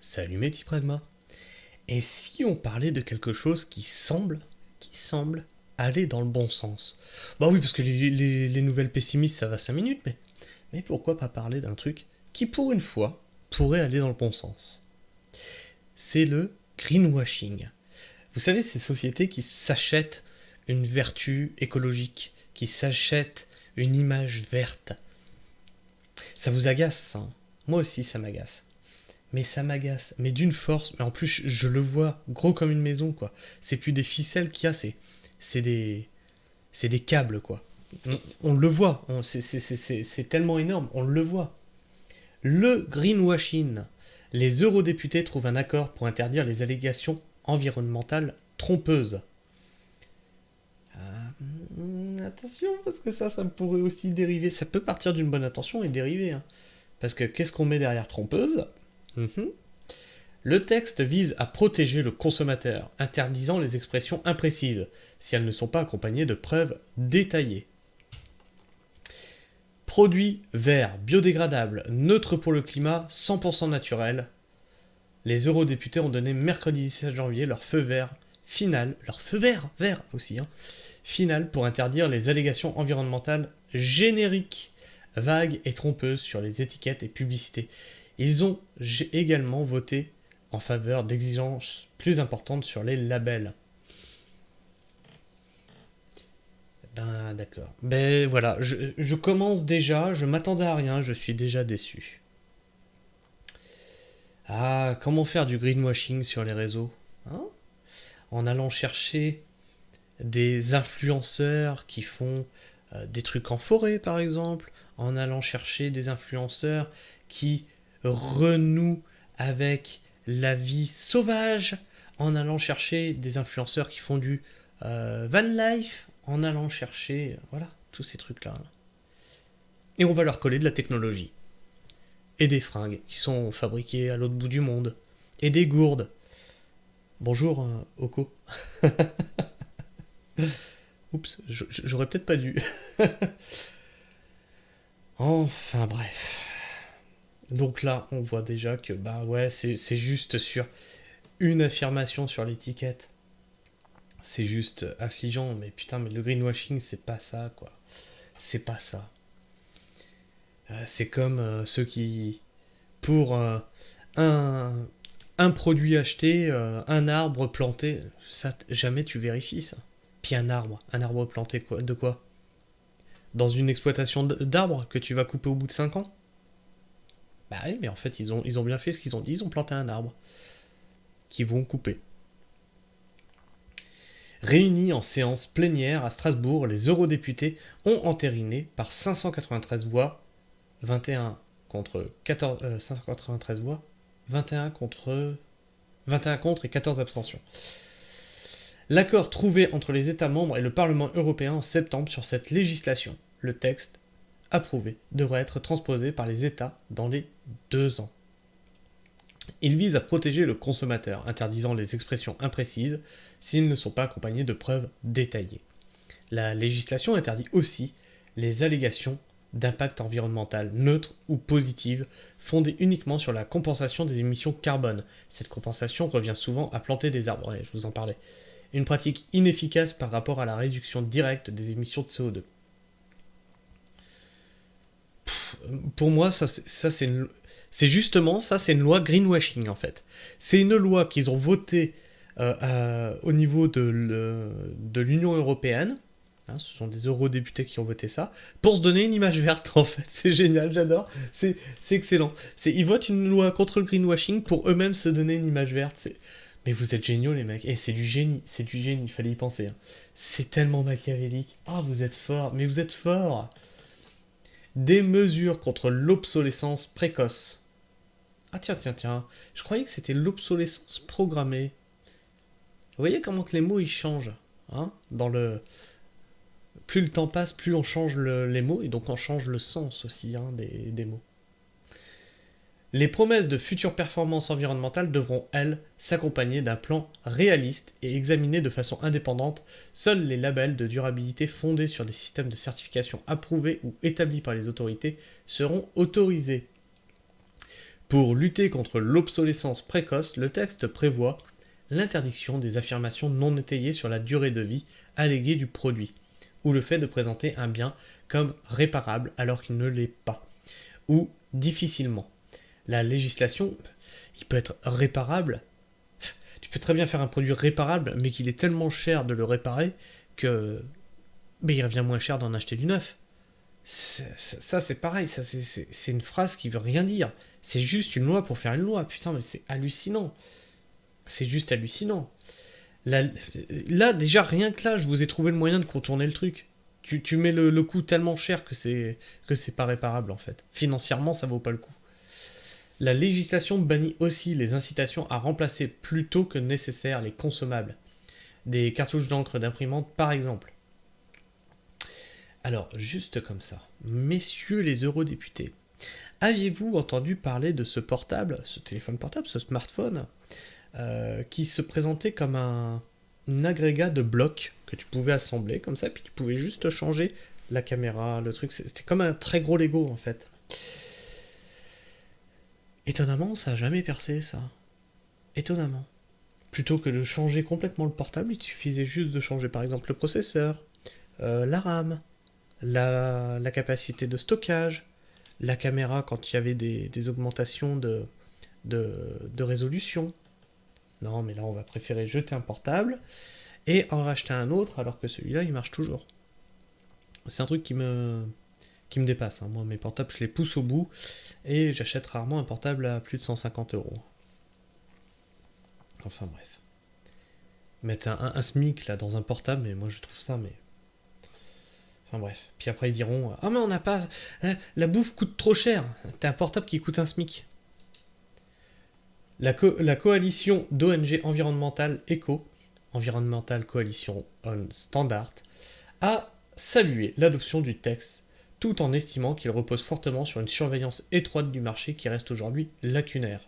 Salut mes petits pragmas. Et si on parlait de quelque chose qui semble aller dans le bon sens? Bah oui, parce que les nouvelles pessimistes, ça va 5 minutes, mais pourquoi pas parler d'un truc qui, pour une fois, pourrait aller dans le bon sens? C'est le greenwashing. Vous savez, ces sociétés qui s'achètent une vertu écologique, qui s'achètent une image verte. Ça vous agace, ça, hein? Moi aussi, ça m'agace. Mais ça m'agace, mais d'une force, mais en plus je le vois gros comme une maison quoi. C'est plus des ficelles qu'il y a, c'est des c'est des câbles quoi. On le voit, c'est tellement énorme, on le voit. Le greenwashing. Les eurodéputés trouvent un accord pour interdire les allégations environnementales trompeuses. Attention parce que ça pourrait aussi dériver, ça peut partir d'une bonne intention et dériver, hein. Parce que qu'est-ce qu'on met derrière trompeuse? Le texte vise à protéger le consommateur, interdisant les expressions imprécises, si elles ne sont pas accompagnées de preuves détaillées. Produits verts, biodégradables, neutres pour le climat, 100% naturels. Les eurodéputés ont donné mercredi 17 janvier leur feu vert final, leur feu vert aussi, hein, final pour interdire les allégations environnementales génériques, vagues et trompeuses sur les étiquettes et publicités. Ils ont également voté en faveur d'exigences plus importantes sur les labels. Ben d'accord. Ben voilà, je commence déjà, je m'attendais à rien, je suis déjà déçu. Ah, comment faire du greenwashing sur les réseaux, hein? En allant chercher des influenceurs qui font des trucs en forêt par exemple, en allant chercher des influenceurs qui renouent avec la vie sauvage, en allant chercher des influenceurs qui font du van life, en allant chercher, voilà, tous ces trucs-là. Et on va leur coller de la technologie. Et des fringues qui sont fabriquées à l'autre bout du monde. Et des gourdes. Bonjour, Oko. Oups, j'aurais peut-être pas dû. Enfin bref. Donc là, on voit déjà que, bah ouais, c'est juste sur une affirmation sur l'étiquette. C'est juste affligeant, mais putain, mais le greenwashing, c'est pas ça, quoi. C'est pas ça. C'est comme ceux qui, pour un, un produit acheté, un arbre planté, ça, jamais tu vérifies ça. Puis un arbre planté quoi, de quoi? Dans une exploitation d'arbres que tu vas couper au bout de 5 ans? Bah oui, mais en fait, ils ont bien fait ce qu'ils ont dit, ils ont planté un arbre qu'ils vont couper. Réunis en séance plénière à Strasbourg, les eurodéputés ont entériné par 593 voix, 21 contre 14, 593 voix, 21 contre 21 contre et 14 abstentions. L'accord trouvé entre les États membres et le Parlement européen en septembre sur cette législation. Le texte approuvé devrait être transposé par les États dans les 2 ans. Il vise à protéger le consommateur, interdisant les expressions imprécises s'ils ne sont pas accompagnés de preuves détaillées. La législation interdit aussi les allégations d'impact environnemental neutre ou positive, fondées uniquement sur la compensation des émissions carbone. Cette compensation revient souvent à planter des arbres, ouais, je vous en parlais. Une pratique inefficace par rapport à la réduction directe des émissions de CO2. Pour moi, c'est justement ça, c'est une loi greenwashing en fait. C'est une loi qu'ils ont votée au niveau de l'Union européenne. Hein, ce sont des eurodéputés qui ont voté ça pour se donner une image verte en fait. C'est génial, j'adore. C'est excellent. Ils votent une loi contre le greenwashing pour eux-mêmes se donner une image verte. Mais vous êtes géniaux les mecs. Et c'est du génie, il fallait y penser, hein. C'est tellement machiavélique. Ah, vous êtes forts, mais vous êtes forts. Des mesures contre l'obsolescence précoce. Ah tiens, je croyais que c'était l'obsolescence programmée. Vous voyez comment que les mots ils changent, hein, dans le... Plus le temps passe, plus on change les mots, et donc on change le sens aussi, hein, des mots. Les promesses de futures performances environnementales devront, elles, s'accompagner d'un plan réaliste et examiner de façon indépendante. Seuls les labels de durabilité fondés sur des systèmes de certification approuvés ou établis par les autorités seront autorisés. Pour lutter contre l'obsolescence précoce, le texte prévoit l'interdiction des affirmations non étayées sur la durée de vie alléguée du produit, ou le fait de présenter un bien comme réparable alors qu'il ne l'est pas, ou difficilement. La législation, il peut être réparable. Tu peux très bien faire un produit réparable, mais qu'il est tellement cher de le réparer que il revient moins cher d'en acheter du neuf. Ça, c'est pareil, c'est une phrase qui veut rien dire. C'est juste une loi pour faire une loi. Putain, mais c'est hallucinant. C'est juste hallucinant. Là, déjà, rien que là, je vous ai trouvé le moyen de contourner le truc. Tu mets le coût tellement cher que c'est pas réparable, en fait. Financièrement, ça vaut pas le coup. La législation bannit aussi les incitations à remplacer plus tôt que nécessaire les consommables. Des cartouches d'encre d'imprimante, par exemple. Alors, juste comme ça, messieurs les eurodéputés, aviez-vous entendu parler de ce portable, ce téléphone portable, ce smartphone, qui se présentait comme un agrégat de blocs que tu pouvais assembler comme ça, puis tu pouvais juste changer la caméra, le truc, c'était comme un très gros Lego en fait. Étonnamment, ça n'a jamais percé ça. Étonnamment. Plutôt que de changer complètement le portable, il suffisait juste de changer par exemple le processeur, la RAM, la capacité de stockage, la caméra quand il y avait des augmentations de résolution. Non, mais là, on va préférer jeter un portable et en racheter un autre alors que celui-là, il marche toujours. C'est un truc qui me dépasse. Hein. Moi, mes portables, je les pousse au bout et j'achète rarement un portable à plus de 150 €. Enfin, bref. Mettre un SMIC là dans un portable, mais moi, je trouve ça, mais... Enfin bref. Puis après ils diront « Ah mais on n'a pas... la bouffe coûte trop cher. T'as un portable qui coûte un SMIC. » La coalition d'ONG environnementales ECO, Environmental Coalition on Standard, a salué l'adoption du texte, tout en estimant qu'il repose fortement sur une surveillance étroite du marché qui reste aujourd'hui lacunaire.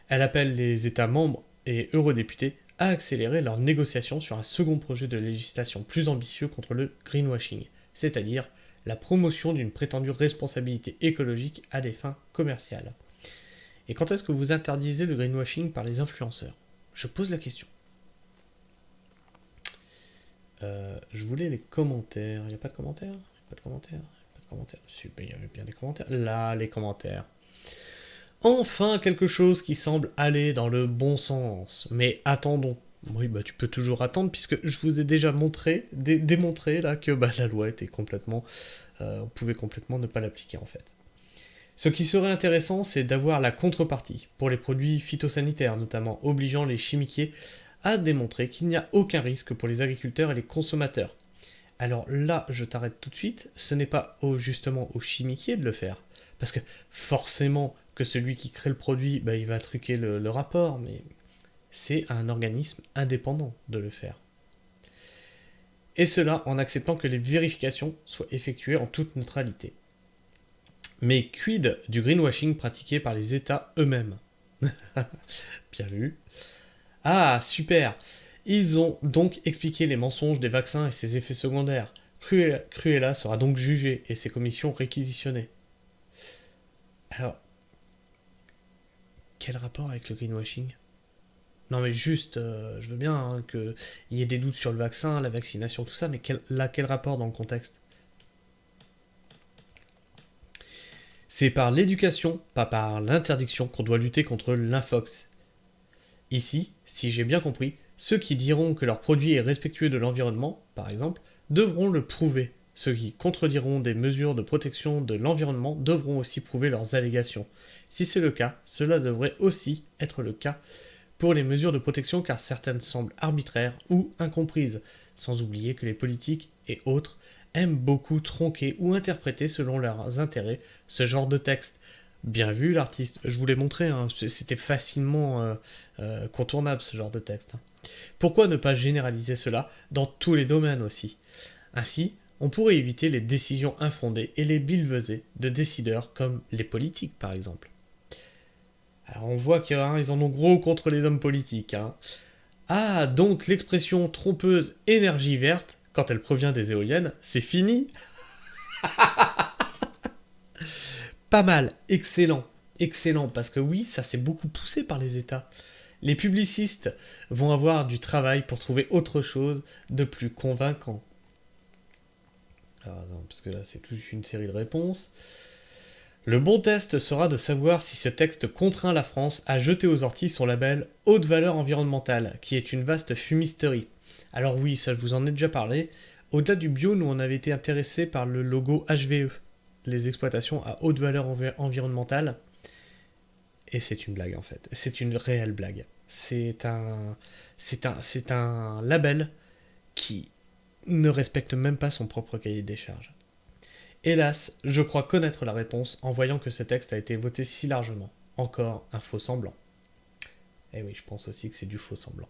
Elle appelle les États membres et eurodéputés à accélérer leurs négociations sur un second projet de législation plus ambitieux contre le greenwashing, c'est-à-dire la promotion d'une prétendue responsabilité écologique à des fins commerciales. Et quand est-ce que vous interdisez le greenwashing par les influenceurs ? Je pose la question. Je voulais les commentaires. Il n'y a pas de commentaires ? Pas de commentaires ? Pas de commentaires. Super, il y avait bien des commentaires. Là, les commentaires. Enfin, quelque chose qui semble aller dans le bon sens. Mais attendons. Oui, bah tu peux toujours attendre puisque je vous ai déjà démontré là que la loi était complètement... on pouvait complètement ne pas l'appliquer en fait. Ce qui serait intéressant, c'est d'avoir la contrepartie, pour les produits phytosanitaires notamment, obligeant les chimiquiers à démontrer qu'il n'y a aucun risque pour les agriculteurs et les consommateurs. Alors là, je t'arrête tout de suite, ce n'est pas justement aux chimiquiers de le faire, parce que forcément que celui qui crée le produit, il va truquer le rapport, mais c'est à un organisme indépendant de le faire. Et cela en acceptant que les vérifications soient effectuées en toute neutralité. Mais quid du greenwashing pratiqué par les États eux-mêmes ? Bien vu. Ah, super. Ils ont donc expliqué les mensonges des vaccins et ses effets secondaires. Cruella sera donc jugée et ses commissions réquisitionnées. Alors, quel rapport avec le greenwashing ? Non mais juste, je veux bien qu'il y ait des doutes sur le vaccin, la vaccination, tout ça, mais quel rapport dans le contexte ? C'est par l'éducation, pas par l'interdiction, qu'on doit lutter contre l'infox. Ici, si j'ai bien compris, ceux qui diront que leur produit est respectueux de l'environnement, par exemple, devront le prouver. Ceux qui contrediront des mesures de protection de l'environnement devront aussi prouver leurs allégations. Si c'est le cas, cela devrait aussi être le cas pour les mesures de protection car certaines semblent arbitraires ou incomprises, sans oublier que les politiques et autres aiment beaucoup tronquer ou interpréter selon leurs intérêts ce genre de texte. Bien vu l'artiste, je vous l'ai montré, hein, c'était facilement contournable ce genre de texte. Pourquoi ne pas généraliser cela dans tous les domaines aussi ? Ainsi, on pourrait éviter les décisions infondées et les billevesées de décideurs comme les politiques par exemple. Alors on voit qu'ils en ont gros contre les hommes politiques. Hein. Ah, donc l'expression trompeuse énergie verte, quand elle provient des éoliennes, c'est fini. Pas mal, excellent. excellent, parce que oui, ça s'est beaucoup poussé par les États. Les publicistes vont avoir du travail pour trouver autre chose de plus convaincant. Alors, non, parce que là, c'est toute une série de réponses. Le bon test sera de savoir si ce texte contraint la France à jeter aux orties son label Haute Valeur Environnementale, qui est une vaste fumisterie. Alors oui, ça je vous en ai déjà parlé. Au-delà du bio, nous on avait été intéressés par le logo HVE, les exploitations à haute valeur environnementale. Et c'est une blague en fait. C'est une réelle blague. C'est un label qui ne respecte même pas son propre cahier des charges. Hélas, je crois connaître la réponse en voyant que ce texte a été voté si largement. Encore un faux semblant. Eh oui, je pense aussi que c'est du faux semblant.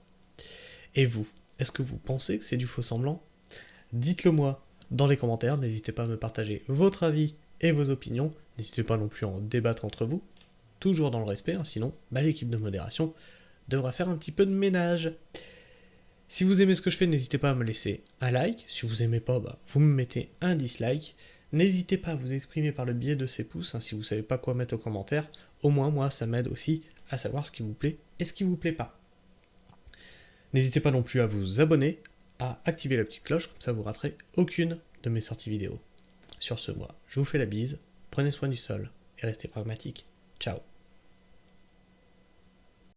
Et vous, est-ce que vous pensez que c'est du faux semblant? Dites-le moi dans les commentaires, n'hésitez pas à me partager votre avis et vos opinions, n'hésitez pas non plus à en débattre entre vous, toujours dans le respect, hein, sinon l'équipe de modération devra faire un petit peu de ménage. Si vous aimez ce que je fais, n'hésitez pas à me laisser un like, si vous aimez pas, vous me mettez un dislike. N'hésitez pas à vous exprimer par le biais de ces pouces, hein, si vous savez pas quoi mettre aux commentaires, au moins moi ça m'aide aussi à savoir ce qui vous plaît et ce qui vous plaît pas. N'hésitez pas non plus à vous abonner, à activer la petite cloche, comme ça vous raterez aucune de mes sorties vidéo. Sur ce, moi, je vous fais la bise, prenez soin du sol et restez pragmatiques. Ciao.